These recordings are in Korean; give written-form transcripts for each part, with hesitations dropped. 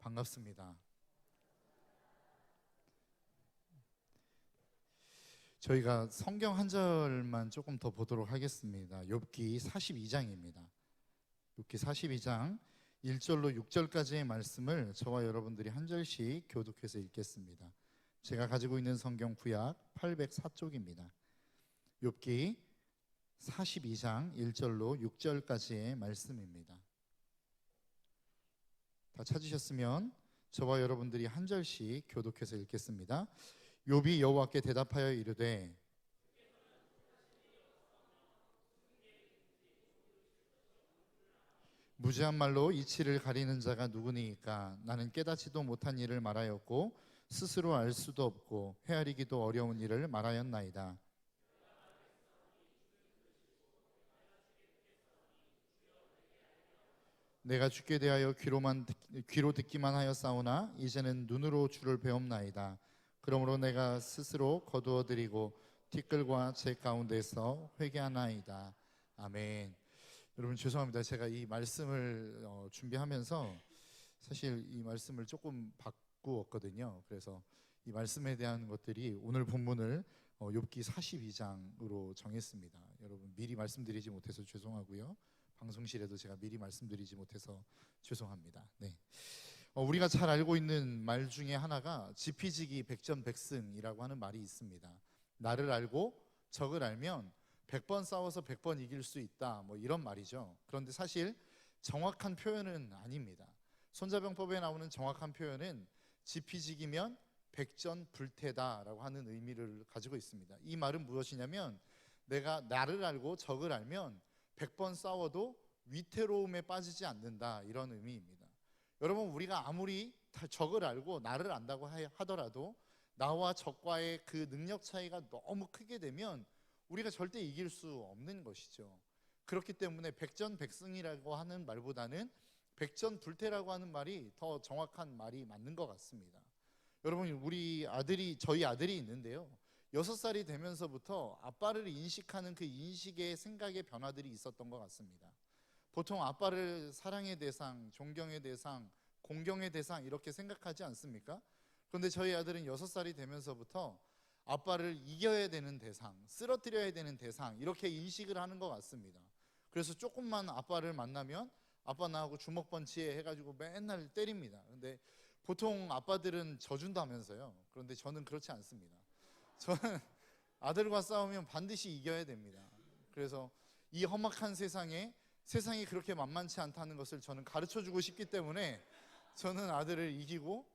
반갑습니다. 저희가 성경 한 절만 조금 더 보도록 하겠습니다. 욥기 42장입니다. 욥기 42장 1절로 6절까지의 말씀을 저와 여러분들이 한 절씩 교독해서 읽겠습니다. 제가 가지고 있는 성경 구약 804쪽입니다. 욥기 42장 1절로 6절까지의 말씀입니다. 다 찾으셨으면 저와 여러분들이 한 절씩 교독해서 읽겠습니다. 욥이 여호와께 대답하여 이르되 무지한 말로 이치를 가리는 자가 누구니이까? 나는 깨닫지도 못한 일을 말하였고 스스로 알 수도 없고 헤아리기도 어려운 일을 말하였나이다. 내가 주께 대하여 귀로 듣기만 하였사오나 이제는 눈으로 주를 배움나이다. 그러므로 내가 스스로 거두어드리고 티끌과 제 가운데서 회개하나이다. 아멘. 여러분 죄송합니다. 제가 이 말씀을 준비하면서 사실 이 말씀을 조금 바꾸었거든요. 그래서 이 말씀에 대한 것들이 오늘 본문을 욥기 42장으로 정했습니다. 여러분 미리 말씀드리지 못해서 죄송하고요. 방송실에도 제가 미리 말씀드리지 못해서 죄송합니다. 네. 우리가 잘 알고 있는 말 중에 하나가 지피지기 백전백승이라고 하는 말이 있습니다. 나를 알고 적을 알면 100번 싸워서 100번 이길 수 있다, 뭐 이런 말이죠. 그런데 사실 정확한 표현은 아닙니다. 손자병법에 나오는 정확한 표현은 지피지기면 백전불태다라고 하는 의미를 가지고 있습니다. 이 말은 무엇이냐면 내가 나를 알고 적을 알면 100번 싸워도 위태로움에 빠지지 않는다, 이런 의미입니다. 여러분 우리가 아무리 적을 알고 나를 안다고 하더라도 나와 적과의 그 능력 차이가 너무 크게 되면 우리가 절대 이길 수 없는 것이죠. 그렇기 때문에 백전백승이라고 하는 말보다는 백전불태라고 하는 말이 더 정확한 말이 맞는 것 같습니다. 여러분 저희 아들이 있는데요, 6살이 되면서부터 아빠를 인식하는 그 인식의 생각의 변화들이 있었던 것 같습니다. 보통 아빠를 사랑의 대상, 존경의 대상, 공경의 대상 이렇게 생각하지 않습니까? 그런데 저희 아들은 6살이 되면서부터 아빠를 이겨야 되는 대상, 쓰러뜨려야 되는 대상 이렇게 인식을 하는 것 같습니다. 그래서 조금만 아빠를 만나면 아빠 나하고 주먹 펀치해 해가지고 맨날 때립니다. 근데 보통 아빠들은 져준다면서요. 그런데 저는 그렇지 않습니다. 저는 아들과 싸우면 반드시 이겨야 됩니다. 그래서 이 험악한 세상이 그렇게 만만치 않다는 것을 저는 가르쳐주고 싶기 때문에 저는 아들을 이기고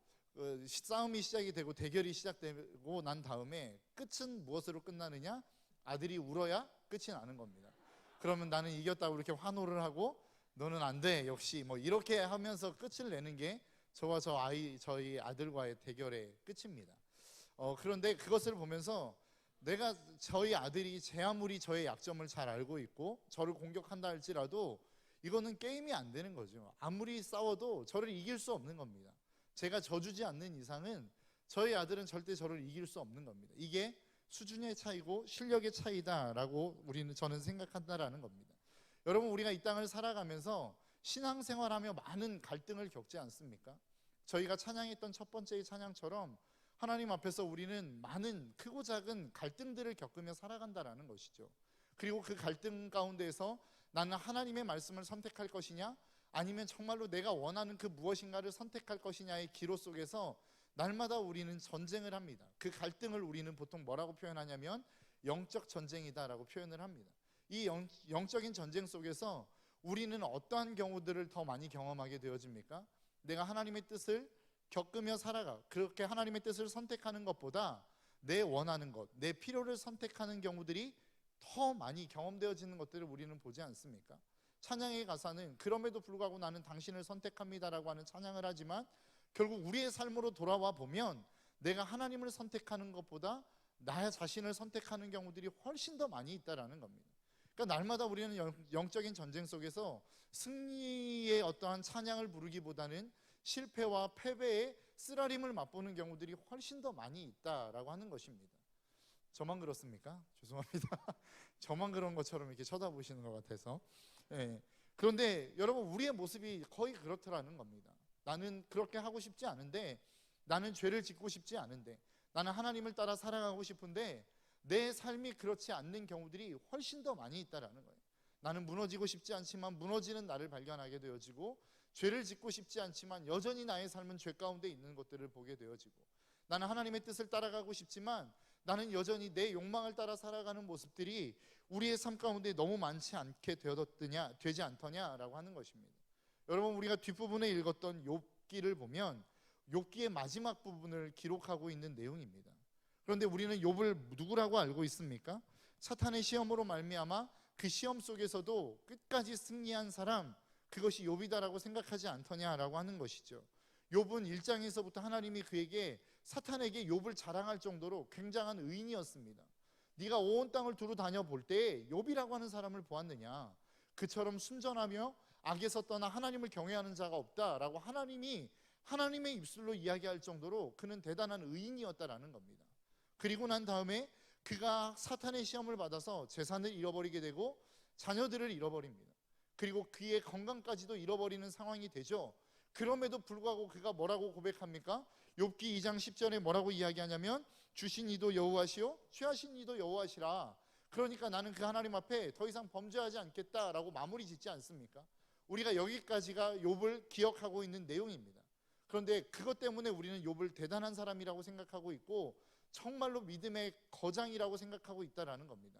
싸움이 시작이 되고 대결이 시작되고 난 다음에 끝은 무엇으로 끝나느냐? 아들이 울어야 끝이 나는 겁니다. 그러면 나는 이겼다고 이렇게 환호를 하고 너는 안 돼, 역시 뭐 이렇게 하면서 끝을 내는 게 저희 아들과의 대결의 끝입니다. 그런데 그것을 보면서 저희 아들이 제 아무리 저의 약점을 잘 알고 있고 저를 공격한다 할지라도 이거는 게임이 안 되는 거죠. 아무리 싸워도 저를 이길 수 없는 겁니다. 제가 져주지 않는 이상은 저희 아들은 절대 저를 이길 수 없는 겁니다. 이게 수준의 차이고 실력의 차이다라고 저는 생각한다라는 겁니다. 여러분 우리가 이 땅을 살아가면서 신앙생활하며 많은 갈등을 겪지 않습니까? 저희가 찬양했던 첫 번째의 찬양처럼 하나님 앞에서 우리는 많은 크고 작은 갈등들을 겪으며 살아간다라는 것이죠. 그리고 그 갈등 가운데에서 나는 하나님의 말씀을 선택할 것이냐 아니면 정말로 내가 원하는 그 무엇인가를 선택할 것이냐의 기로 속에서 날마다 우리는 전쟁을 합니다. 그 갈등을 우리는 보통 뭐라고 표현하냐면 영적 전쟁이다라고 표현을 합니다. 이 영적인 전쟁 속에서 우리는 어떠한 경우들을 더 많이 경험하게 되어집니까? 내가 하나님의 뜻을 겪으며 살아가 그렇게 하나님의 뜻을 선택하는 것보다 내 원하는 것, 내 필요를 선택하는 경우들이 더 많이 경험되어지는 것들을 우리는 보지 않습니까? 찬양의 가사는 그럼에도 불구하고 나는 당신을 선택합니다라고 하는 찬양을 하지만 결국 우리의 삶으로 돌아와 보면 내가 하나님을 선택하는 것보다 나 자신을 선택하는 경우들이 훨씬 더 많이 있다라는 겁니다. 그러니까 날마다 우리는 영적인 전쟁 속에서 승리의 어떠한 찬양을 부르기보다는 실패와 패배의 쓰라림을 맛보는 경우들이 훨씬 더 많이 있다라고 하는 것입니다. 저만 그렇습니까? 죄송합니다. 저만 그런 것처럼 이렇게 쳐다보시는 것 같아서. 그런데 여러분 우리의 모습이 거의 그렇더라는 겁니다. 나는 그렇게 하고 싶지 않은데, 나는 죄를 짓고 싶지 않은데, 나는 하나님을 따라 살아가고 싶은데 내 삶이 그렇지 않는 경우들이 훨씬 더 많이 있다라는 거예요. 나는 무너지고 싶지 않지만 무너지는 나를 발견하게 되어지고, 죄를 짓고 싶지 않지만 여전히 나의 삶은 죄 가운데 있는 것들을 보게 되어지고, 나는 하나님의 뜻을 따라가고 싶지만 나는 여전히 내 욕망을 따라 살아가는 모습들이 우리의 삶 가운데 너무 많지 않게 되지 않더냐라고 하는 것입니다. 여러분, 우리가 뒷부분에 읽었던 욥기를 보면 욥기의 마지막 부분을 기록하고 있는 내용입니다. 그런데 우리는 욥을 누구라고 알고 있습니까? 사탄의 시험으로 말미암아 그 시험 속에서도 끝까지 승리한 사람, 그것이 욥이다라고 생각하지 않더냐라고 하는 것이죠. 욥은 1장에서부터 하나님이 그에게, 사탄에게 욥을 자랑할 정도로 굉장한 의인이었습니다. 네가 온 땅을 두루 다녀볼 때 욥이라고 하는 사람을 보았느냐? 그처럼 순전하며 악에서 떠나 하나님을 경외하는 자가 없다라고 하나님이 하나님의 입술로 이야기할 정도로 그는 대단한 의인이었다라는 겁니다. 그리고 난 다음에 그가 사탄의 시험을 받아서 재산을 잃어버리게 되고 자녀들을 잃어버립니다. 그리고 그의 건강까지도 잃어버리는 상황이 되죠. 그럼에도 불구하고 그가 뭐라고 고백합니까? 욥기 2장 10절에 뭐라고 이야기하냐면, 주신 이도 여호와시오 취하신 이도 여호와시라. 그러니까 나는 그 하나님 앞에 더 이상 범죄하지 않겠다라고 마무리 짓지 않습니까? 우리가 여기까지가 욥을 기억하고 있는 내용입니다. 그런데 그것 때문에 우리는 욥을 대단한 사람이라고 생각하고 있고 정말로 믿음의 거장이라고 생각하고 있다라는 겁니다.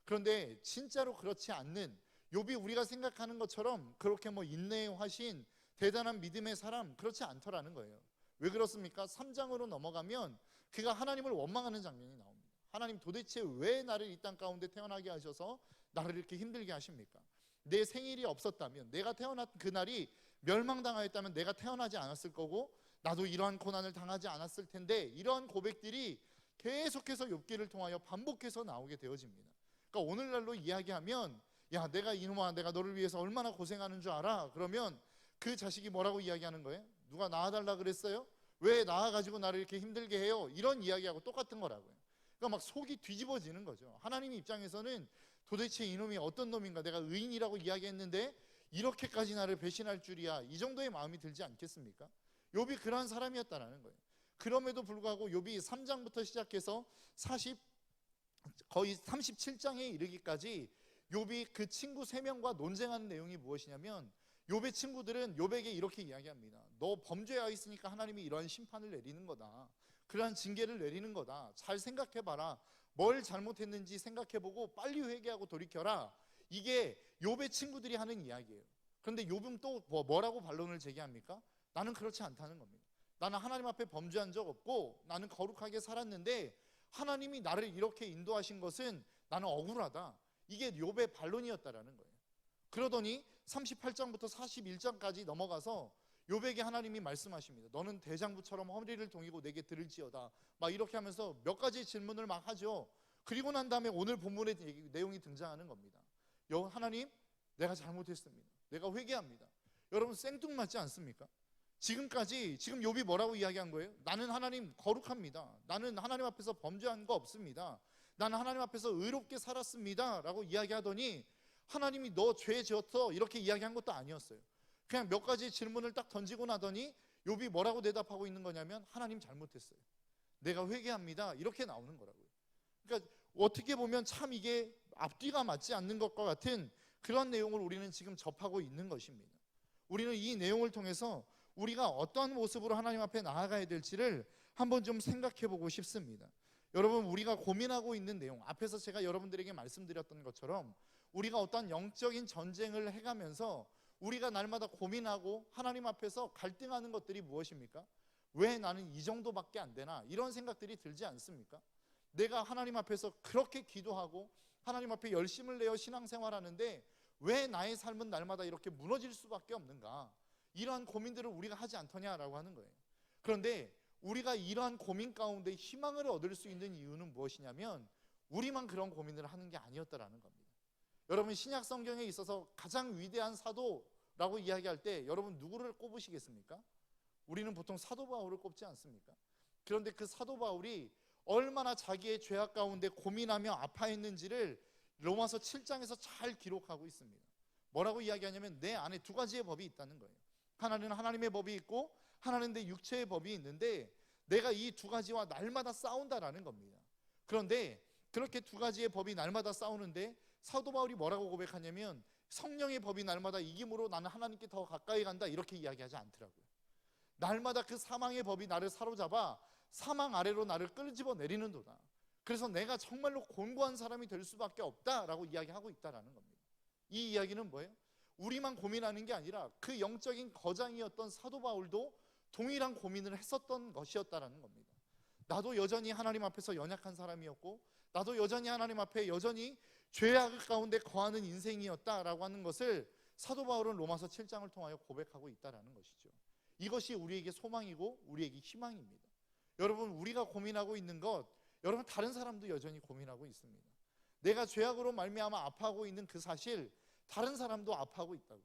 그런데 진짜로 그렇지 않는, 욥이 우리가 생각하는 것처럼 그렇게 인내의 화신, 대단한 믿음의 사람, 그렇지 않더라는 거예요. 왜 그렇습니까? 3장으로 넘어가면 그가 하나님을 원망하는 장면이 나옵니다. 하나님, 도대체 왜 나를 이 땅 가운데 태어나게 하셔서 나를 이렇게 힘들게 하십니까? 내 생일이 없었다면, 내가 태어난 그날이 멸망당하였다면 내가 태어나지 않았을 거고 나도 이러한 고난을 당하지 않았을 텐데, 이러한 고백들이 계속해서 욥기를 통하여 반복해서 나오게 되어집니다. 그러니까 오늘날로 이야기하면, 야, 내가 이놈아, 내가 너를 위해서 얼마나 고생하는 줄 알아? 그러면 그 자식이 뭐라고 이야기하는 거예요? 누가 낳아달라 그랬어요? 왜 낳아가지고 나를 이렇게 힘들게 해요? 이런 이야기하고 똑같은 거라고요. 그러니까 막 속이 뒤집어지는 거죠. 하나님 입장에서는 도대체 이놈이 어떤 놈인가, 내가 의인이라고 이야기했는데 이렇게까지 나를 배신할 줄이야, 이 정도의 마음이 들지 않겠습니까? 욥이 그러한 사람이었다라는 거예요. 그럼에도 불구하고 욥이 3장부터 시작해서 거의 37장에 이르기까지 욥이 그 친구 3명과 논쟁하는 내용이 무엇이냐면, 욥의 친구들은 욥에게 이렇게 이야기합니다. 너 범죄하였으니까 하나님이 이러한 심판을 내리는 거다, 그러한 징계를 내리는 거다. 잘 생각해봐라. 뭘 잘못했는지 생각해보고 빨리 회개하고 돌이켜라. 이게 욥의 친구들이 하는 이야기예요. 그런데 욥은 또 뭐라고 반론을 제기합니까? 나는 그렇지 않다는 겁니다. 나는 하나님 앞에 범죄한 적 없고 나는 거룩하게 살았는데 하나님이 나를 이렇게 인도하신 것은 나는 억울하다. 이게 욥의 반론이었다라는 거예요. 그러더니 38장부터 41장까지 넘어가서 욥에게 하나님이 말씀하십니다. 너는 대장부처럼 허리를 동이고 내게 들을지어다. 막 이렇게 하면서 몇 가지 질문을 막 하죠. 그리고 난 다음에 오늘 본문의 내용이 등장하는 겁니다. 하나님, 내가 잘못했습니다. 내가 회개합니다. 여러분, 생뚱맞지 않습니까? 지금 욥이 뭐라고 이야기한 거예요? 나는 하나님 거룩합니다. 나는 하나님 앞에서 범죄한 거 없습니다. 나는 하나님 앞에서 의롭게 살았습니다 라고 이야기하더니, 하나님이 너 죄 지었어 이렇게 이야기한 것도 아니었어요. 그냥 몇 가지 질문을 딱 던지고 나더니 욥이 뭐라고 대답하고 있는 거냐면, 하나님 잘못했어요, 내가 회개합니다, 이렇게 나오는 거라고요. 그러니까 어떻게 보면 참 이게 앞뒤가 맞지 않는 것과 같은 그런 내용을 우리는 지금 접하고 있는 것입니다. 우리는 이 내용을 통해서 우리가 어떠한 모습으로 하나님 앞에 나아가야 될지를 한번 좀 생각해 보고 싶습니다. 여러분, 우리가 고민하고 있는 내용, 앞에서 제가 여러분들에게 말씀드렸던 것처럼 우리가 어떠한 영적인 전쟁을 해가면서 우리가 날마다 고민하고 하나님 앞에서 갈등하는 것들이 무엇입니까? 왜 나는 이 정도밖에 안 되나? 이런 생각들이 들지 않습니까? 내가 하나님 앞에서 그렇게 기도하고 하나님 앞에 열심을 내어 신앙생활하는데 왜 나의 삶은 날마다 이렇게 무너질 수밖에 없는가? 이러한 고민들을 우리가 하지 않더냐라고 하는 거예요. 그런데 우리가 이러한 고민 가운데 희망을 얻을 수 있는 이유는 무엇이냐면, 우리만 그런 고민을 하는 게 아니었다라는 겁니다. 여러분, 신약 성경에 있어서 가장 위대한 사도라고 이야기할 때 여러분 누구를 꼽으시겠습니까? 우리는 보통 사도 바울을 꼽지 않습니까? 그런데 그 사도 바울이 얼마나 자기의 죄악 가운데 고민하며 아파했는지를 로마서 7장에서 잘 기록하고 있습니다. 뭐라고 이야기하냐면, 내 안에 2가지의 법이 있다는 거예요. 하나는 하나님의 법이 있고 하나는 내 육체의 법이 있는데 내가 이 두 가지와 날마다 싸운다라는 겁니다. 그런데 그렇게 두 가지의 법이 날마다 싸우는데 사도 바울이 뭐라고 고백하냐면 성령의 법이 날마다 이김으로 나는 하나님께 더 가까이 간다 이렇게 이야기하지 않더라고요. 날마다 그 사망의 법이 나를 사로잡아 사망 아래로 나를 끌집어 내리는도다. 그래서 내가 정말로 곤고한 사람이 될 수밖에 없다라고 이야기하고 있다라는 겁니다. 이 이야기는 뭐예요? 우리만 고민하는 게 아니라 그 영적인 거장이었던 사도 바울도 동일한 고민을 했었던 것이었다라는 겁니다. 나도 여전히 하나님 앞에서 연약한 사람이었고 나도 여전히 하나님 앞에 여전히 죄악 가운데 거하는 인생이었다라고 하는 것을 사도 바울은 로마서 7장을 통하여 고백하고 있다라는 것이죠. 이것이 우리에게 소망이고 우리에게 희망입니다. 여러분, 우리가 고민하고 있는 것, 여러분 다른 사람도 여전히 고민하고 있습니다. 내가 죄악으로 말미암아 아파하고 있는 그 사실 다른 사람도 아파하고 있다고.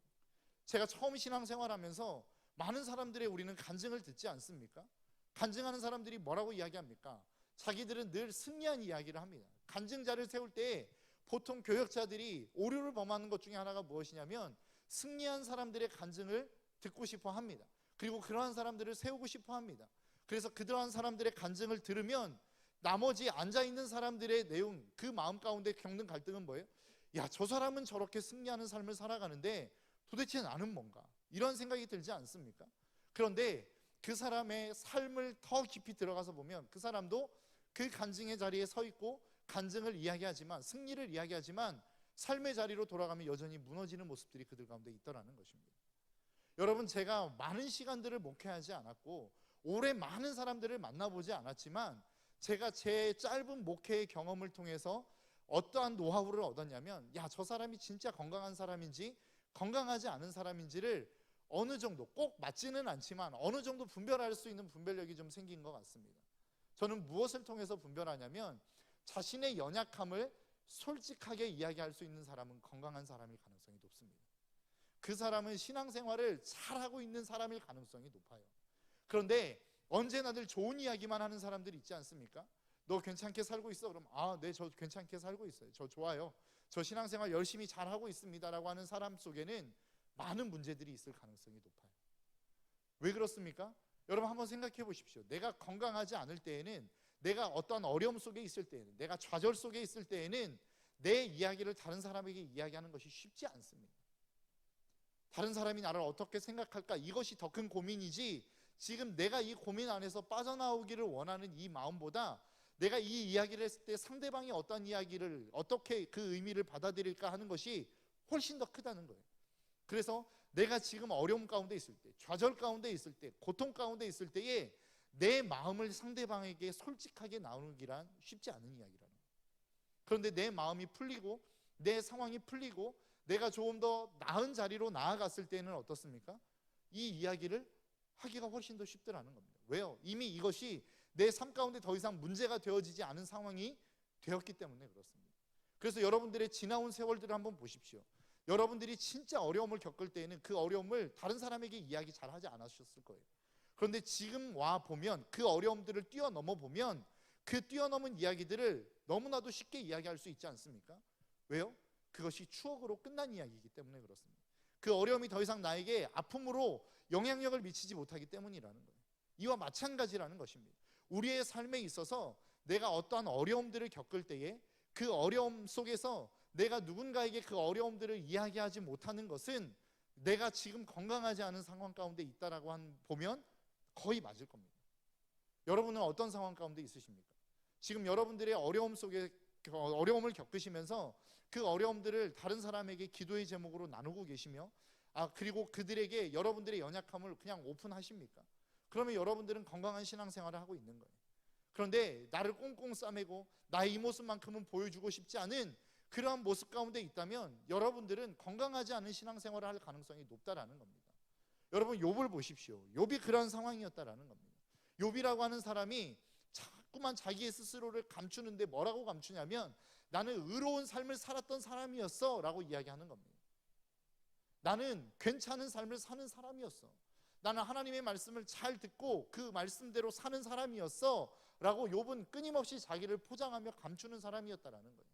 제가 처음 신앙생활하면서 많은 사람들의 우리는 간증을 듣지 않습니까? 간증하는 사람들이 뭐라고 이야기합니까? 자기들은 늘 승리한 이야기를 합니다. 간증자를 세울 때 보통 교역자들이 오류를 범하는 것 중에 하나가 무엇이냐면 승리한 사람들의 간증을 듣고 싶어 합니다. 그리고 그러한 사람들을 세우고 싶어 합니다. 그래서 그러한 사람들의 간증을 들으면 나머지 앉아있는 사람들의 내용, 그 마음 가운데 겪는 갈등은 뭐예요? 야, 저 사람은 저렇게 승리하는 삶을 살아가는데 도대체 나는 뭔가? 이런 생각이 들지 않습니까? 그런데 그 사람의 삶을 더 깊이 들어가서 보면 그 사람도 그 간증의 자리에 서 있고 간증을 이야기하지만, 승리를 이야기하지만 삶의 자리로 돌아가면 여전히 무너지는 모습들이 그들 가운데 있더라는 것입니다. 여러분, 제가 많은 시간들을 목회하지 않았고 오래 많은 사람들을 만나보지 않았지만 제가 제 짧은 목회의 경험을 통해서 어떠한 노하우를 얻었냐면, 야, 저 사람이 진짜 건강한 사람인지 건강하지 않은 사람인지를 어느 정도, 꼭 맞지는 않지만 어느 정도 분별할 수 있는 분별력이 좀 생긴 것 같습니다. 저는 무엇을 통해서 분별하냐면 자신의 연약함을 솔직하게 이야기할 수 있는 사람은 건강한 사람일 가능성이 높습니다. 그 사람은 신앙생활을 잘하고 있는 사람일 가능성이 높아요. 그런데 언제나 늘 좋은 이야기만 하는 사람들이 있지 않습니까? 너 괜찮게 살고 있어? 그럼 네, 저 괜찮게 살고 있어요. 저 좋아요. 저 신앙생활 열심히 잘하고 있습니다 라고 하는 사람 속에는 많은 문제들이 있을 가능성이 높아요. 왜 그렇습니까? 여러분 한번 생각해 보십시오. 내가 건강하지 않을 때에는, 내가 어떠한 어려움 속에 있을 때에는, 내가 좌절 속에 있을 때에는 내 이야기를 다른 사람에게 이야기하는 것이 쉽지 않습니다. 다른 사람이 나를 어떻게 생각할까, 이것이 더 큰 고민이지 지금 내가 이 고민 안에서 빠져나오기를 원하는 이 마음보다 내가 이 이야기를 했을 때 상대방이 어떤 이야기를, 어떻게 그 의미를 받아들일까 하는 것이 훨씬 더 크다는 거예요. 그래서 내가 지금 어려움 가운데 있을 때, 좌절 가운데 있을 때, 고통 가운데 있을 때에 내 마음을 상대방에게 솔직하게 나누기란 쉽지 않은 이야기라는 거예요. 그런데 내 마음이 풀리고 내 상황이 풀리고 내가 조금 더 나은 자리로 나아갔을 때는 어떻습니까? 이 이야기를 하기가 훨씬 더 쉽더라는 겁니다. 왜요? 이미 이것이 내 삶 가운데 더 이상 문제가 되어지지 않은 상황이 되었기 때문에 그렇습니다. 그래서 여러분들의 지나온 세월들을 한번 보십시오. 여러분들이 진짜 어려움을 겪을 때에는 그 어려움을 다른 사람에게 이야기 잘 하지 않으셨을 거예요. 그런데 지금 와 보면 그 어려움들을 뛰어넘어 보면 그 뛰어넘은 이야기들을 너무나도 쉽게 이야기할 수 있지 않습니까? 왜요? 그것이 추억으로 끝난 이야기이기 때문에 그렇습니다. 그 어려움이 더 이상 나에게 아픔으로 영향력을 미치지 못하기 때문이라는 거예요. 이와 마찬가지라는 것입니다. 우리의 삶에 있어서 내가 어떠한 어려움들을 겪을 때에 그 어려움 속에서 내가 누군가에게 그 어려움들을 이야기하지 못하는 것은 내가 지금 건강하지 않은 상황 가운데 있다라고 보면 거의 맞을 겁니다. 여러분은 어떤 상황 가운데 있으십니까? 지금 여러분들의 어려움 속에 어려움을 겪으시면서 그 어려움들을 다른 사람에게 기도의 제목으로 나누고 계시며, 그리고 그들에게 여러분들의 연약함을 그냥 오픈하십니까? 그러면 여러분들은 건강한 신앙생활을 하고 있는 거예요. 그런데 나를 꽁꽁 싸매고 나의 이 모습만큼은 보여주고 싶지 않은 그러한 모습 가운데 있다면 여러분들은 건강하지 않은 신앙생활을 할 가능성이 높다라는 겁니다. 여러분, 욥을 보십시오. 욥이 그런 상황이었다라는 겁니다. 욥이라고 하는 사람이 자꾸만 자기의 스스로를 감추는데 뭐라고 감추냐면 나는 의로운 삶을 살았던 사람이었어 라고 이야기하는 겁니다. 나는 괜찮은 삶을 사는 사람이었어. 나는 하나님의 말씀을 잘 듣고 그 말씀대로 사는 사람이었어 라고 욥은 끊임없이 자기를 포장하며 감추는 사람이었다라는 거예요.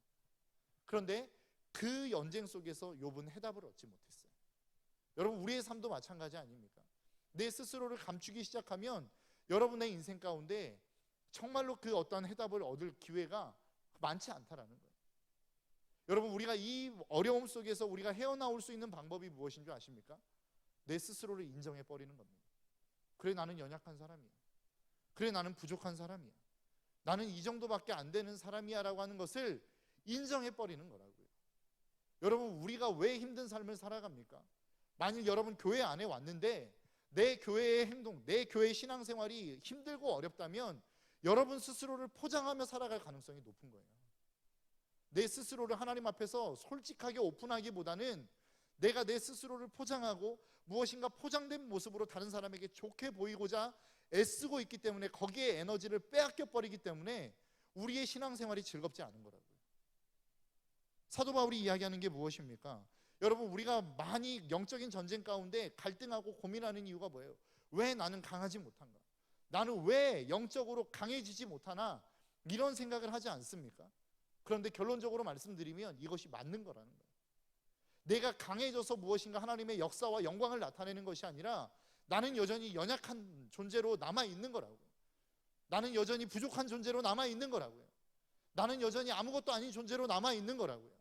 그런데 그 연쟁 속에서 욥은 해답을 얻지 못했어요. 여러분, 우리의 삶도 마찬가지 아닙니까? 내 스스로를 감추기 시작하면 여러분의 인생 가운데 정말로 그 어떤 해답을 얻을 기회가 많지 않다라는 거예요. 여러분, 우리가 이 어려움 속에서 우리가 헤어나올 수 있는 방법이 무엇인 줄 아십니까? 내 스스로를 인정해 버리는 겁니다. 그래, 나는 연약한 사람이야. 그래, 나는 부족한 사람이야. 나는 이 정도밖에 안 되는 사람이야 라고 하는 것을 인정해 버리는 거라고요. 여러분, 우리가 왜 힘든 삶을 살아갑니까? 만일 여러분 교회 안에 왔는데 내 교회의 행동, 내 교회의 신앙생활이 힘들고 어렵다면 여러분 스스로를 포장하며 살아갈 가능성이 높은 거예요. 내 스스로를 하나님 앞에서 솔직하게 오픈하기보다는 내가 내 스스로를 포장하고 무엇인가 포장된 모습으로 다른 사람에게 좋게 보이고자 애쓰고 있기 때문에 거기에 에너지를 빼앗겨 버리기 때문에 우리의 신앙생활이 즐겁지 않은 거라고요. 사도 바울이 이야기하는 게 무엇입니까? 여러분, 우리가 많이 영적인 전쟁 가운데 갈등하고 고민하는 이유가 뭐예요? 왜 나는 강하지 못한가? 나는 왜 영적으로 강해지지 못하나? 이런 생각을 하지 않습니까? 그런데 결론적으로 말씀드리면 이것이 맞는 거라는 거예요. 내가 강해져서 무엇인가 하나님의 역사와 영광을 나타내는 것이 아니라 나는 여전히 연약한 존재로 남아있는 거라고요. 나는 여전히 부족한 존재로 남아있는 거라고요. 나는 여전히 아무것도 아닌 존재로 남아있는 거라고요.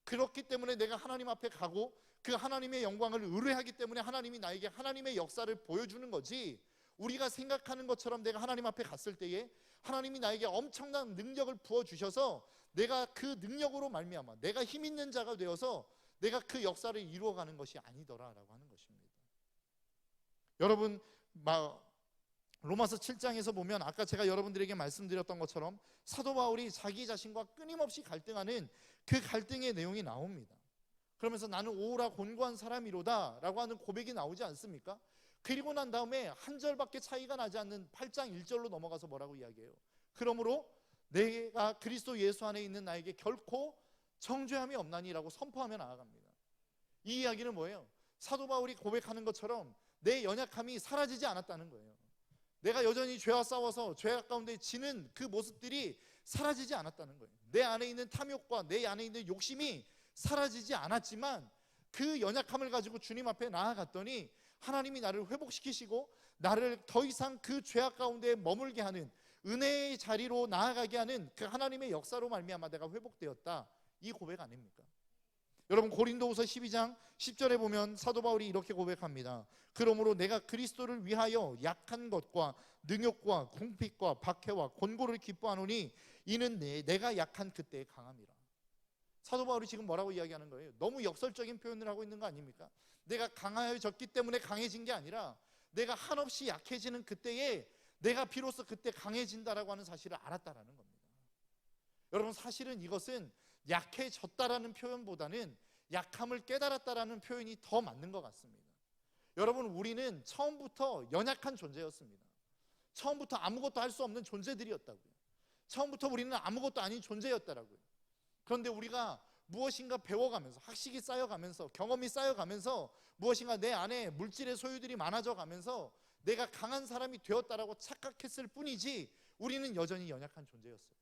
그렇기 때문에 내가 하나님 앞에 가고 그 하나님의 영광을 의뢰하기 때문에 하나님이 나에게 하나님의 역사를 보여주는 거지, 우리가 생각하는 것처럼 내가 하나님 앞에 갔을 때에 하나님이 나에게 엄청난 능력을 부어주셔서 내가 그 능력으로 말미암아 내가 힘 있는 자가 되어서 내가 그 역사를 이루어가는 것이 아니더라라고 하는 것입니다. 여러분, 로마서 7장에서 보면 아까 제가 여러분들에게 말씀드렸던 것처럼 사도 바울이 자기 자신과 끊임없이 갈등하는 그 갈등의 내용이 나옵니다. 그러면서 나는 오라 곤고한 사람이로다 라고 하는 고백이 나오지 않습니까? 그리고 난 다음에 한 절밖에 차이가 나지 않는 8장 1절로 넘어가서 뭐라고 이야기해요? 그러므로 내가 그리스도 예수 안에 있는 나에게 결코 정죄함이 없나니라고 선포하며 나아갑니다. 이 이야기는 뭐예요? 사도 바울이 고백하는 것처럼 내 연약함이 사라지지 않았다는 거예요. 내가 여전히 죄와 싸워서 죄 가운데 지는 그 모습들이 사라지지 않았다는 거예요. 내 안에 있는 탐욕과 내 안에 있는 욕심이 사라지지 않았지만 그 연약함을 가지고 주님 앞에 나아갔더니 하나님이 나를 회복시키시고 나를 더 이상 그 죄악 가운데 머물게 하는 은혜의 자리로 나아가게 하는 그 하나님의 역사로 말미암아 내가 회복되었다, 이 고백 아닙니까? 여러분, 고린도후서 12장 10절에 보면 사도 바울이 이렇게 고백합니다. 그러므로 내가 그리스도를 위하여 약한 것과 능욕과 궁핍과 박해와 곤고를 기뻐하노니 이는 내가 약한 그때의 강함이라. 사도 바울이 지금 뭐라고 이야기하는 거예요? 너무 역설적인 표현을 하고 있는 거 아닙니까? 내가 강해졌기 때문에 강해진 게 아니라 내가 한없이 약해지는 그때에 내가 비로소 그때 강해진다라고 하는 사실을 알았다라는 겁니다. 여러분, 사실은 이것은 약해졌다라는 표현보다는 약함을 깨달았다라는 표현이 더 맞는 것 같습니다. 여러분, 우리는 처음부터 연약한 존재였습니다. 처음부터 아무것도 할 수 없는 존재들이었다고요. 처음부터 우리는 아무것도 아닌 존재였다라고요. 그런데 우리가 무엇인가 배워가면서 학식이 쌓여가면서 경험이 쌓여가면서 무엇인가 내 안에 물질의 소유들이 많아져 가면서 내가 강한 사람이 되었다라고 착각했을 뿐이지 우리는 여전히 연약한 존재였어요.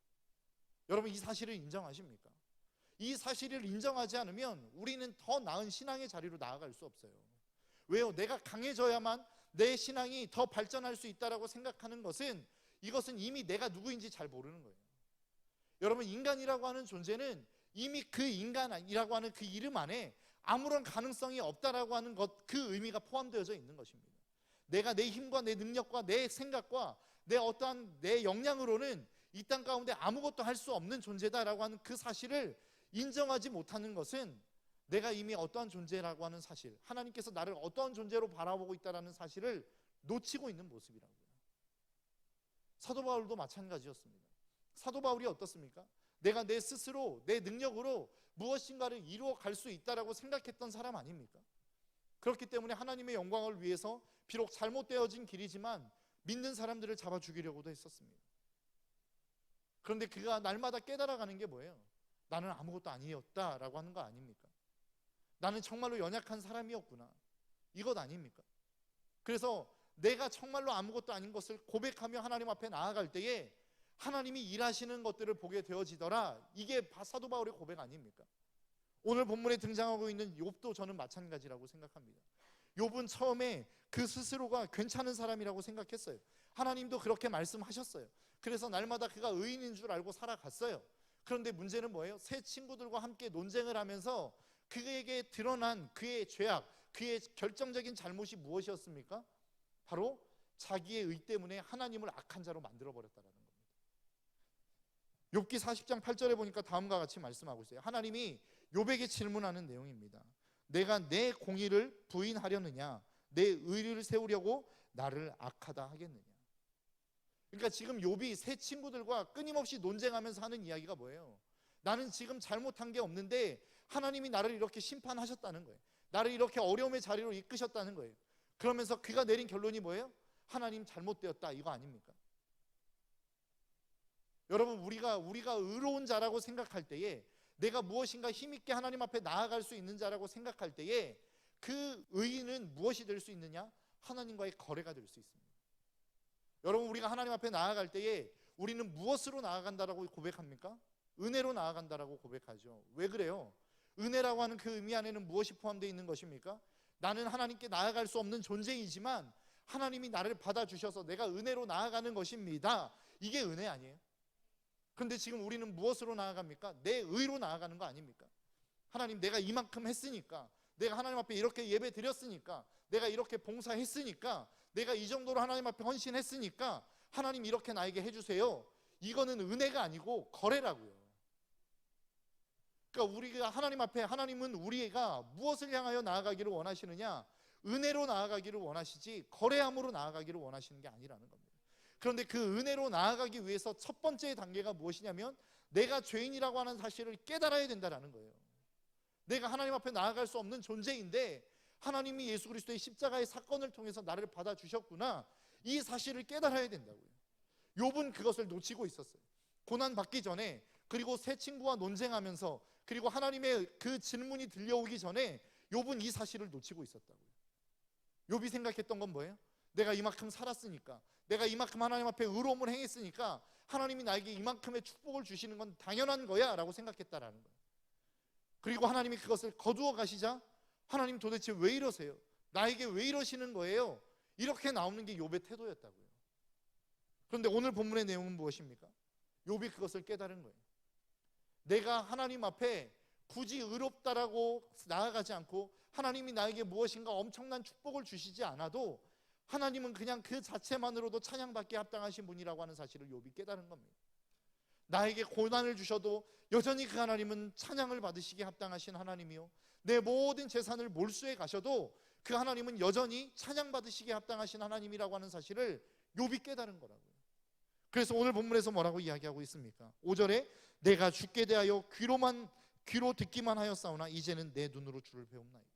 여러분, 이 사실을 인정하십니까? 이 사실을 인정하지 않으면 우리는 더 나은 신앙의 자리로 나아갈 수 없어요. 왜요? 내가 강해져야만 내 신앙이 더 발전할 수 있다라고 생각하는 것은 이것은 이미 내가 누구인지 잘 모르는 거예요. 여러분, 인간이라고 하는 존재는 이미 그 인간이라고 하는 그 이름 안에 아무런 가능성이 없다라고 하는 것, 그 의미가 포함되어져 있는 것입니다. 내가 내 힘과 내 능력과 내 생각과 내 어떠한 내 역량으로는 이 땅 가운데 아무것도 할 수 없는 존재다라고 하는 그 사실을 인정하지 못하는 것은 내가 이미 어떠한 존재라고 하는 사실, 하나님께서 나를 어떠한 존재로 바라보고 있다는 사실을 놓치고 있는 모습이라고요. 사도 바울도 마찬가지였습니다. 사도 바울이 어떻습니까? 내가 내 스스로 내 능력으로 무엇인가를 이루어 갈 수 있다라고 생각했던 사람 아닙니까? 그렇기 때문에 하나님의 영광을 위해서 비록 잘못되어진 길이지만 믿는 사람들을 잡아 죽이려고도 했었습니다. 그런데 그가 날마다 깨달아가는 게 뭐예요? 나는 아무것도 아니었다라고 하는 거 아닙니까? 나는 정말로 연약한 사람이었구나, 이것 아닙니까? 그래서 내가 정말로 아무것도 아닌 것을 고백하며 하나님 앞에 나아갈 때에 하나님이 일하시는 것들을 보게 되어지더라. 이게 사도 바울의 고백 아닙니까? 오늘 본문에 등장하고 있는 욥도 저는 마찬가지라고 생각합니다. 욥은 처음에 그 스스로가 괜찮은 사람이라고 생각했어요. 하나님도 그렇게 말씀하셨어요. 그래서 날마다 그가 의인인 줄 알고 살아갔어요. 그런데 문제는 뭐예요? 새 친구들과 함께 논쟁을 하면서 그에게 드러난 그의 죄악, 그의 결정적인 잘못이 무엇이었습니까? 바로 자기의 의 때문에 하나님을 악한 자로 만들어버렸다는 겁니다. 욥기 40장 8절에 보니까 다음과 같이 말씀하고 있어요. 하나님이 욥에게 질문하는 내용입니다. 내가 내 공의를 부인하려느냐, 내 의를 세우려고 나를 악하다 하겠느냐. 그러니까 지금 욥이 새 친구들과 끊임없이 논쟁하면서 하는 이야기가 뭐예요? 나는 지금 잘못한 게 없는데 하나님이 나를 이렇게 심판하셨다는 거예요. 나를 이렇게 어려움의 자리로 이끄셨다는 거예요. 그러면서 그가 내린 결론이 뭐예요? 하나님 잘못되었다, 이거 아닙니까? 여러분, 우리가 의로운 자라고 생각할 때에, 내가 무엇인가 힘있게 하나님 앞에 나아갈 수 있는 자라고 생각할 때에 그 의의는 무엇이 될 수 있느냐? 하나님과의 거래가 될 수 있습니다. 여러분, 우리가 하나님 앞에 나아갈 때에 우리는 무엇으로 나아간다라고 고백합니까? 은혜로 나아간다라고 고백하죠. 왜 그래요? 은혜라고 하는 그 의미 안에는 무엇이 포함되어 있는 것입니까? 나는 하나님께 나아갈 수 없는 존재이지만 하나님이 나를 받아주셔서 내가 은혜로 나아가는 것입니다. 이게 은혜 아니에요? 그런데 지금 우리는 무엇으로 나아갑니까? 내 의로 나아가는 거 아닙니까? 하나님, 내가 이만큼 했으니까, 내가 하나님 앞에 이렇게 예배 드렸으니까, 내가 이렇게 봉사했으니까, 내가 이 정도로 하나님 앞에 헌신했으니까 하나님 이렇게 나에게 해주세요. 이거는 은혜가 아니고 거래라고요. 그러니까 우리가 하나님 앞에, 하나님은 우리가 무엇을 향하여 나아가기를 원하시느냐? 은혜로 나아가기를 원하시지 거래함으로 나아가기를 원하시는 게 아니라는 겁니다. 그런데 그 은혜로 나아가기 위해서 첫 번째 단계가 무엇이냐면 내가 죄인이라고 하는 사실을 깨달아야 된다는 거예요. 내가 하나님 앞에 나아갈 수 없는 존재인데 하나님이 예수 그리스도의 십자가의 사건을 통해서 나를 받아주셨구나, 이 사실을 깨달아야 된다고요. 욥은 그것을 놓치고 있었어요. 고난받기 전에, 그리고 새 친구와 논쟁하면서, 그리고 하나님의 그 질문이 들려오기 전에 욥은 이 사실을 놓치고 있었다고요. 욥이 생각했던 건 뭐예요? 내가 이만큼 살았으니까, 내가 이만큼 하나님 앞에 의로움을 행했으니까 하나님이 나에게 이만큼의 축복을 주시는 건 당연한 거야 라고 생각했다라는 거예요. 그리고 하나님이 그것을 거두어 가시자 하나님 도대체 왜 이러세요? 나에게 왜 이러시는 거예요? 이렇게 나오는 게 욥의 태도였다고요. 그런데 오늘 본문의 내용은 무엇입니까? 욥이 그것을 깨달은 거예요. 내가 하나님 앞에 굳이 의롭다라고 나아가지 않고 하나님이 나에게 무엇인가 엄청난 축복을 주시지 않아도 하나님은 그냥 그 자체만으로도 찬양받기에 합당하신 분이라고 하는 사실을 욥이 깨달은 겁니다. 나에게 고난을 주셔도 여전히 그 하나님은 찬양을 받으시기에 합당하신 하나님이요, 내 모든 재산을 몰수해 가셔도 그 하나님은 여전히 찬양받으시기에 합당하신 하나님이라고 하는 사실을 욥이 깨달은 거라고요. 그래서 오늘 본문에서 뭐라고 이야기하고 있습니까? 5절에 내가 주께 대하여 귀로 듣기만 하였사오나 이제는 내 눈으로 주를 배움나이다.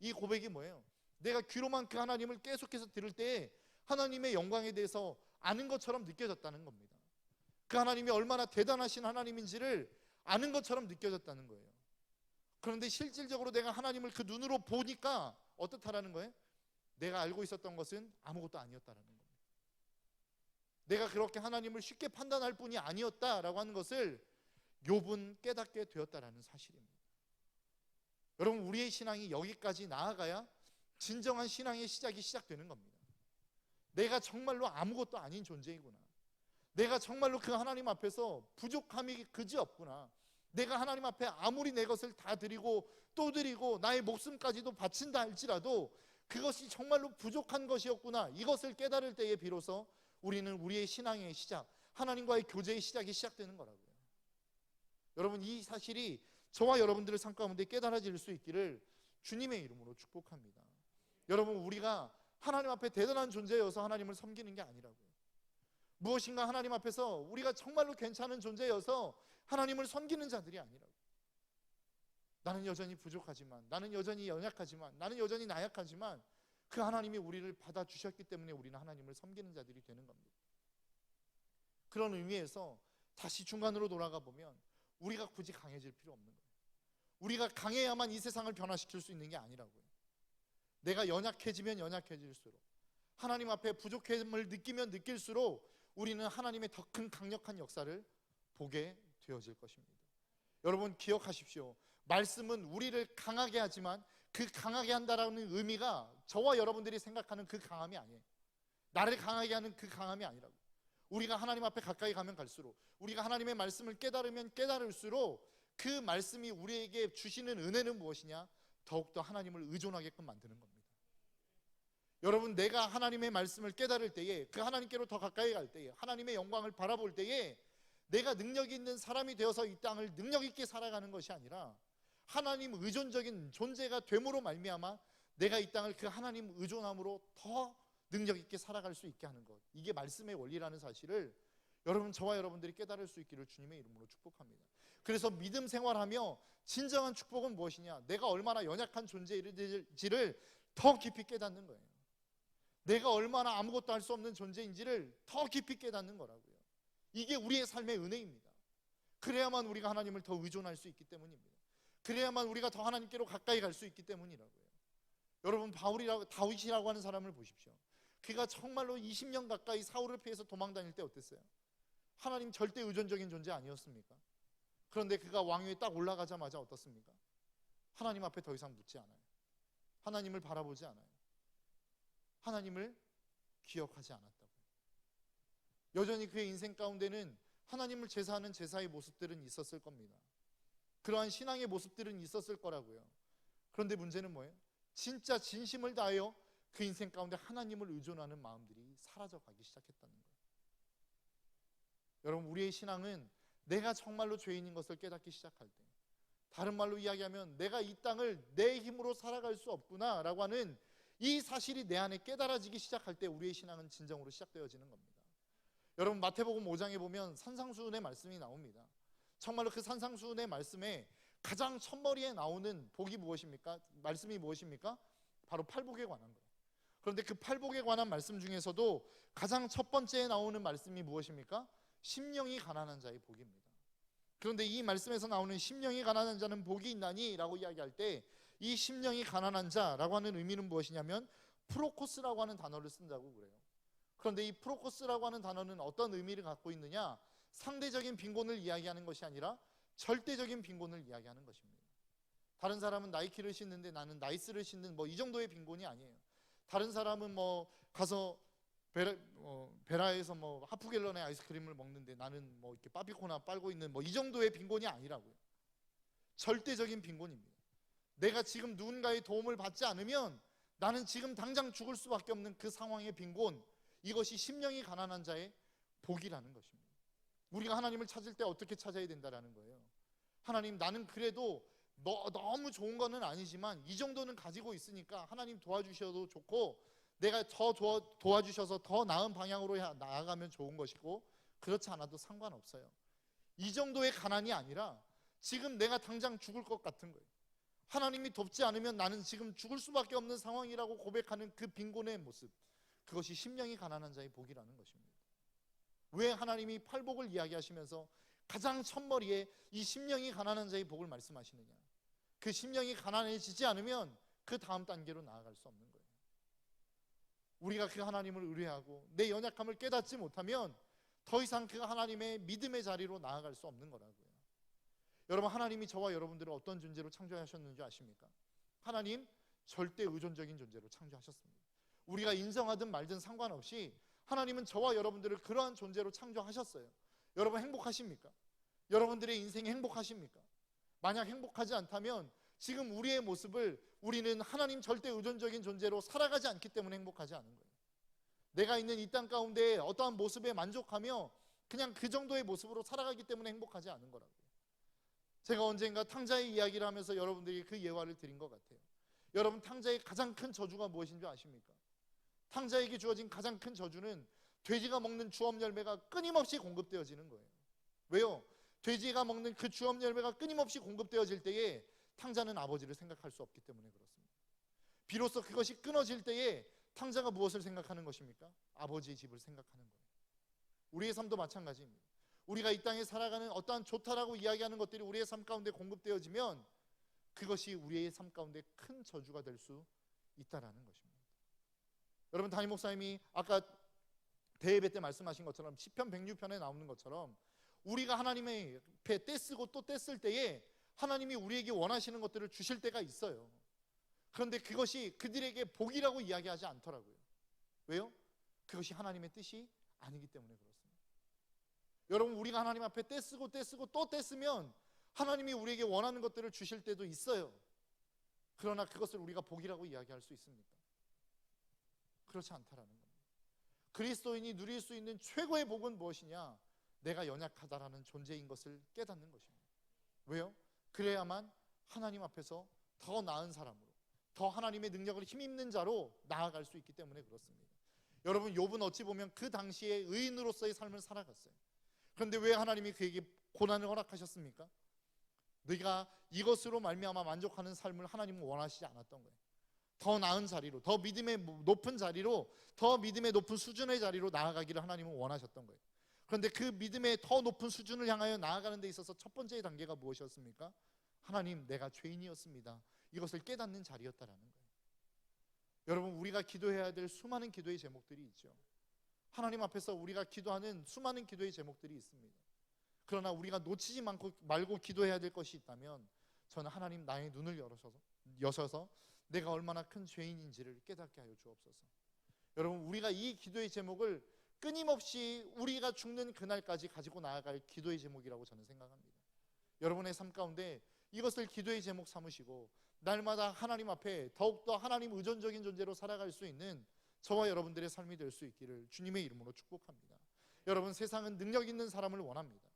이 고백이 뭐예요? 내가 귀로만 그 하나님을 계속해서 들을 때 하나님의 영광에 대해서 아는 것처럼 느껴졌다는 겁니다. 그 하나님이 얼마나 대단하신 하나님인지를 아는 것처럼 느껴졌다는 거예요. 그런데 실질적으로 내가 하나님을 그 눈으로 보니까 어떻다라는 거예요? 내가 알고 있었던 것은 아무것도 아니었다라는 겁니다. 내가 그렇게 하나님을 쉽게 판단할 뿐이 아니었다라고 하는 것을 욥은 깨닫게 되었다라는 사실입니다. 여러분, 우리의 신앙이 여기까지 나아가야 진정한 신앙의 시작이 시작되는 겁니다. 내가 정말로 아무것도 아닌 존재이구나, 내가 정말로 그 하나님 앞에서 부족함이 그지없구나, 내가 하나님 앞에 아무리 내 것을 다 드리고 또 드리고 나의 목숨까지도 바친다 할지라도 그것이 정말로 부족한 것이었구나, 이것을 깨달을 때에 비로소 우리는 우리의 신앙의 시작, 하나님과의 교제의 시작이 시작되는 거라고요. 여러분, 이 사실이 저와 여러분들의 삶 가운데 깨달아질 수 있기를 주님의 이름으로 축복합니다. 여러분, 우리가 하나님 앞에 대단한 존재여서 하나님을 섬기는 게 아니라고요. 무엇인가 하나님 앞에서 우리가 정말로 괜찮은 존재여서 하나님을 섬기는 자들이 아니라고. 나는 여전히 부족하지만, 나는 여전히 연약하지만, 나는 여전히 나약하지만 그 하나님이 우리를 받아주셨기 때문에 우리는 하나님을 섬기는 자들이 되는 겁니다. 그런 의미에서 다시 중간으로 돌아가 보면 우리가 굳이 강해질 필요 없는 거예요. 우리가 강해야만 이 세상을 변화시킬 수 있는 게 아니라고요. 내가 연약해지면 연약해질수록, 하나님 앞에 부족함을 느끼면 느낄수록 우리는 하나님의 더 큰 강력한 역사를 보게 되어질 것입니다. 여러분, 기억하십시오. 말씀은 우리를 강하게 하지만 그 강하게 한다라는 의미가 저와 여러분들이 생각하는 그 강함이 아니에요. 나를 강하게 하는 그 강함이 아니라고. 우리가 하나님 앞에 가까이 가면 갈수록, 우리가 하나님의 말씀을 깨달으면 깨달을수록 그 말씀이 우리에게 주시는 은혜는 무엇이냐? 더욱더 하나님을 의존하게끔 만드는 겁니다. 여러분, 내가 하나님의 말씀을 깨달을 때에, 그 하나님께로 더 가까이 갈 때에, 하나님의 영광을 바라볼 때에 내가 능력 있는 사람이 되어서 이 땅을 능력 있게 살아가는 것이 아니라 하나님 의존적인 존재가 됨으로 말미암아 내가 이 땅을 그 하나님 의존함으로 더 능력 있게 살아갈 수 있게 하는 것, 이게 말씀의 원리라는 사실을 여러분, 저와 여러분들이 깨달을 수 있기를 주님의 이름으로 축복합니다. 그래서 믿음 생활하며 진정한 축복은 무엇이냐? 내가 얼마나 연약한 존재인지를 더 깊이 깨닫는 거예요. 내가 얼마나 아무것도 할 수 없는 존재인지를 더 깊이 깨닫는 거라고요. 이게 우리의 삶의 은혜입니다. 그래야만 우리가 하나님을 더 의존할 수 있기 때문입니다. 그래야만 우리가 더 하나님께로 가까이 갈 수 있기 때문이라고요. 여러분, 다윗이라고 하는 사람을 보십시오. 그가 정말로 20년 가까이 사울을 피해서 도망 다닐 때 어땠어요? 하나님 절대 의존적인 존재 아니었습니까? 그런데 그가 왕위에 딱 올라가자마자 어떻습니까? 하나님 앞에 더 이상 묻지 않아요. 하나님을 바라보지 않아요. 하나님을 기억하지 않았다고요. 여전히 그의 인생 가운데는 하나님을 제사하는 제사의 모습들은 있었을 겁니다. 그러한 신앙의 모습들은 있었을 거라고요. 그런데 문제는 뭐예요? 진짜 진심을 다하여 그 인생 가운데 하나님을 의존하는 마음들이 사라져가기 시작했다는 거예요. 여러분, 우리의 신앙은 내가 정말로 죄인인 것을 깨닫기 시작할 때, 다른 말로 이야기하면 내가 이 땅을 내 힘으로 살아갈 수 없구나 라고 하는 이 사실이 내 안에 깨달아지기 시작할 때 우리의 신앙은 진정으로 시작되어지는 겁니다. 여러분, 마태복음 5장에 보면 산상수훈의 말씀이 나옵니다. 정말로 그 산상수훈의 말씀에 가장 첫머리에 나오는 복이 무엇입니까? 말씀이 무엇입니까? 바로 팔복에 관한 거예요. 그런데 그 팔복에 관한 말씀 중에서도 가장 첫 번째에 나오는 말씀이 무엇입니까? 심령이 가난한 자의 복입니다. 그런데 이 말씀에서 나오는 심령이 가난한 자는 복이 있나니 라고 이야기할 때 이 심령이 가난한 자라고 하는 의미는 무엇이냐면 프로코스라고 하는 단어를 쓴다고 그래요. 그런데 이 프로코스라고 하는 단어는 어떤 의미를 갖고 있느냐? 상대적인 빈곤을 이야기하는 것이 아니라 절대적인 빈곤을 이야기하는 것입니다. 다른 사람은 나이키를 신는데 나는 나이스를 신는 이 정도의 빈곤이 아니에요. 다른 사람은 가서 베라에서 하프갤런의 아이스크림을 먹는데 나는 이렇게 빠삐코나 빨고 있는 이 정도의 빈곤이 아니라고요. 절대적인 빈곤입니다. 내가 지금 누군가의 도움을 받지 않으면 나는 지금 당장 죽을 수밖에 없는 그 상황의 빈곤, 이것이 심령이 가난한 자의 복이라는 것입니다. 우리가 하나님을 찾을 때 어떻게 찾아야 된다라는 거예요. 하나님, 나는 그래도 너무 좋은 거는 아니지만 이 정도는 가지고 있으니까 하나님 도와주셔도 좋고 내가 더 도와주셔서 더 나은 방향으로 나아가면 좋은 것이고, 그렇지 않아도 상관없어요. 이 정도의 가난이 아니라 지금 내가 당장 죽을 것 같은 거예요. 하나님이 돕지 않으면 나는 지금 죽을 수밖에 없는 상황이라고 고백하는 그 빈곤의 모습, 그것이 심령이 가난한 자의 복이라는 것입니다. 왜 하나님이 팔복을 이야기하시면서 가장 첫머리에 이 심령이 가난한 자의 복을 말씀하시느냐? 그 심령이 가난해지지 않으면 그 다음 단계로 나아갈 수 없는 거예요. 우리가 그 하나님을 의뢰하고 내 연약함을 깨닫지 못하면 더 이상 그 하나님의 믿음의 자리로 나아갈 수 없는 거라고요. 여러분, 하나님이 저와 여러분들을 어떤 존재로 창조하셨는지 아십니까? 하나님 절대 의존적인 존재로 창조하셨습니다. 우리가 인정하든 말든 상관없이 하나님은 저와 여러분들을 그러한 존재로 창조하셨어요. 여러분, 행복하십니까? 여러분들의 인생이 행복하십니까? 만약 행복하지 않다면 지금 우리의 모습을 우리는 하나님 절대 의존적인 존재로 살아가지 않기 때문에 행복하지 않은 거예요. 내가 있는 이 땅 가운데 어떠한 모습에 만족하며 그냥 그 정도의 모습으로 살아가기 때문에 행복하지 않은 거라고요. 제가 언젠가 탕자의 이야기를 하면서 여러분들이 그 예화를 드린 것 같아요. 여러분, 탕자의 가장 큰 저주가 무엇인 줄 아십니까? 탕자에게 주어진 가장 큰 저주는 돼지가 먹는 주업 열매가 끊임없이 공급되어지는 거예요. 왜요? 돼지가 먹는 그 주업 열매가 끊임없이 공급되어질 때에 탕자는 아버지를 생각할 수 없기 때문에 그렇습니다. 비로소 그것이 끊어질 때에 탕자가 무엇을 생각하는 것입니까? 아버지의 집을 생각하는 거예요. 우리의 삶도 마찬가지입니다. 우리가 이 땅에 살아가는 어떠한 좋다라고 이야기하는 것들이 우리의 삶 가운데 공급되어지면 그것이 우리의 삶 가운데 큰 저주가 될 수 있다라는 것입니다. 여러분, 담임 목사님이 아까 대예배 때 말씀하신 것처럼 시편 106편에 나오는 것처럼 우리가 하나님의 앞에 떼쓰고 또 떼쓸 때에 하나님이 우리에게 원하시는 것들을 주실 때가 있어요. 그런데 그것이 그들에게 복이라고 이야기하지 않더라고요. 왜요? 그것이 하나님의 뜻이 아니기 때문에 그렇습니다. 여러분, 우리가 하나님 앞에 떼쓰고 또 떼쓰면 하나님이 우리에게 원하는 것들을 주실 때도 있어요. 그러나 그것을 우리가 복이라고 이야기할 수 있습니까? 그렇지 않다라는 겁니다. 그리스도인이 누릴 수 있는 최고의 복은 무엇이냐? 내가 연약하다라는 존재인 것을 깨닫는 것입니다. 왜요? 그래야만 하나님 앞에서 더 나은 사람으로, 더 하나님의 능력을 힘입는 자로 나아갈 수 있기 때문에 그렇습니다. 여러분, 욥은 어찌 보면 그 당시에 의인으로서의 삶을 살아갔어요. 그런데 왜 하나님이 그에게 고난을 허락하셨습니까? 네가 이것으로 말미암아 만족하는 삶을 하나님은 원하시지 않았던 거예요. 더 나은 자리로, 더 믿음의 높은 자리로, 더 믿음의 높은 수준의 자리로 나아가기를 하나님은 원하셨던 거예요. 그런데 그 믿음의 더 높은 수준을 향하여 나아가는 데 있어서 첫 번째 단계가 무엇이었습니까? 하나님, 내가 죄인이었습니다. 이것을 깨닫는 자리였다라는 거예요. 여러분, 우리가 기도해야 될 수많은 기도의 제목들이 있죠. 하나님 앞에서 우리가 기도하는 수많은 기도의 제목들이 있습니다. 그러나 우리가 놓치지 말고 기도해야 될 것이 있다면, 저는 하나님, 나의 눈을 여셔서 내가 얼마나 큰 죄인인지를 깨닫게 하여 주옵소서. 여러분, 우리가 이 기도의 제목을 끊임없이 우리가 죽는 그날까지 가지고 나아갈 기도의 제목이라고 저는 생각합니다. 여러분의 삶 가운데 이것을 기도의 제목 삼으시고 날마다 하나님 앞에 더욱더 하나님 의존적인 존재로 살아갈 수 있는 저와 여러분들의 삶이 될 수 있기를 주님의 이름으로 축복합니다. 여러분, 세상은 능력 있는 사람을 원합니다.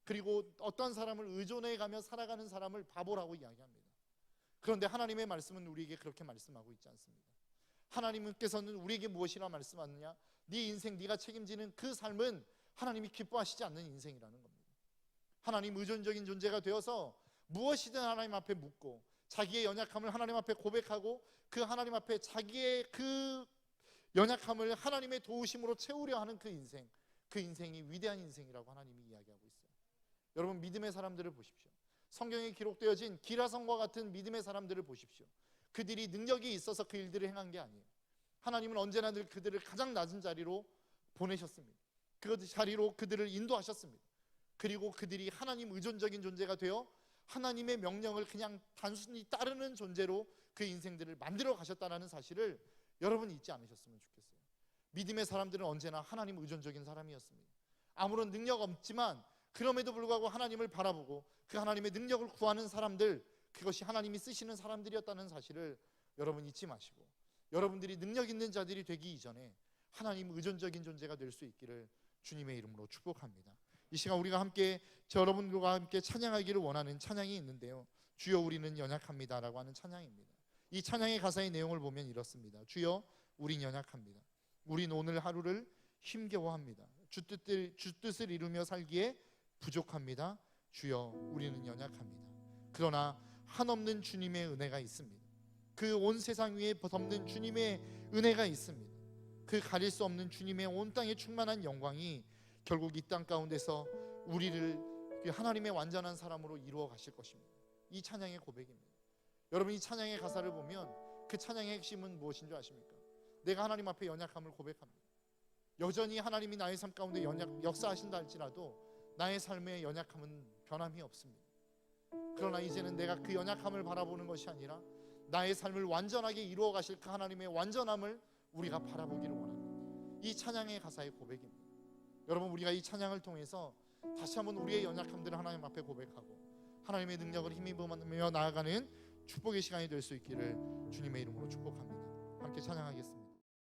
그리고 어떤 사람을 의존해가며 살아가는 사람을 바보라고 이야기합니다. 그런데 하나님의 말씀은 우리에게 그렇게 말씀하고 있지 않습니다. 하나님께서는 우리에게 무엇이라 말씀하느냐? 네 인생, 네가 책임지는 그 삶은 하나님이 기뻐하시지 않는 인생이라는 겁니다. 하나님 의존적인 존재가 되어서 무엇이든 하나님 앞에 묻고 자기의 연약함을 하나님 앞에 고백하고 그 하나님 앞에 자기의 그 연약함을 하나님의 도우심으로 채우려 하는 그 인생, 그 인생이 위대한 인생이라고 하나님이 이야기하고 있어요. 여러분, 믿음의 사람들을 보십시오. 성경에 기록되어진 기라성과 같은 믿음의 사람들을 보십시오. 그들이 능력이 있어서 그 일들을 행한 게 아니에요. 하나님은 언제나 늘 그들을 가장 낮은 자리로 보내셨습니다. 그 자리로 그들을 인도하셨습니다. 그리고 그들이 하나님 의존적인 존재가 되어 하나님의 명령을 그냥 단순히 따르는 존재로 그 인생들을 만들어 가셨다는 사실을 여러분 잊지 않으셨으면 좋겠어요. 믿음의 사람들은 언제나 하나님 의존적인 사람이었습니다. 아무런 능력 없지만 그럼에도 불구하고 하나님을 바라보고 그 하나님의 능력을 구하는 사람들, 그것이 하나님이 쓰시는 사람들이었다는 사실을 여러분 잊지 마시고 여러분들이 능력 있는 자들이 되기 이전에 하나님 의존적인 존재가 될 수 있기를 주님의 이름으로 축복합니다. 이 시간 우리가 함께 여러분들과 함께 찬양하기를 원하는 찬양이 있는데요, 주여 우리는 연약합니다라고 하는 찬양입니다. 이 찬양의 가사의 내용을 보면 이렇습니다. 주여 우린 연약합니다. 우린 오늘 하루를 힘겨워합니다. 주 뜻을 이루며 살기에 부족합니다. 주여 우리는 연약합니다. 그러나 한없는 주님의 은혜가 있습니다. 그 온 세상 위에 덮는 주님의 은혜가 있습니다. 그 가릴 수 없는 주님의 온 땅에 충만한 영광이 결국 이 땅 가운데서 우리를 하나님의 완전한 사람으로 이루어 가실 것입니다. 이 찬양의 고백입니다. 여러분, 이 찬양의 가사를 보면 그 찬양의 핵심은 무엇인 줄 아십니까? 내가 하나님 앞에 연약함을 고백합니다. 여전히 하나님이 나의 삶 가운데 역사하신다 할지라도 나의 삶의 연약함은 변함이 없습니다. 그러나 이제는 내가 그 연약함을 바라보는 것이 아니라 나의 삶을 완전하게 이루어 가실 그 하나님의 완전함을 우리가 바라보기를 원합니다. 이 찬양의 가사의 고백입니다. 여러분, 우리가 이 찬양을 통해서 다시 한번 우리의 연약함들을 하나님 앞에 고백하고 하나님의 능력을 힘입으며 나아가는 축복의 시간이 될 수 있기를 주님의 이름으로 축복합니다. 함께 찬양하겠습니다.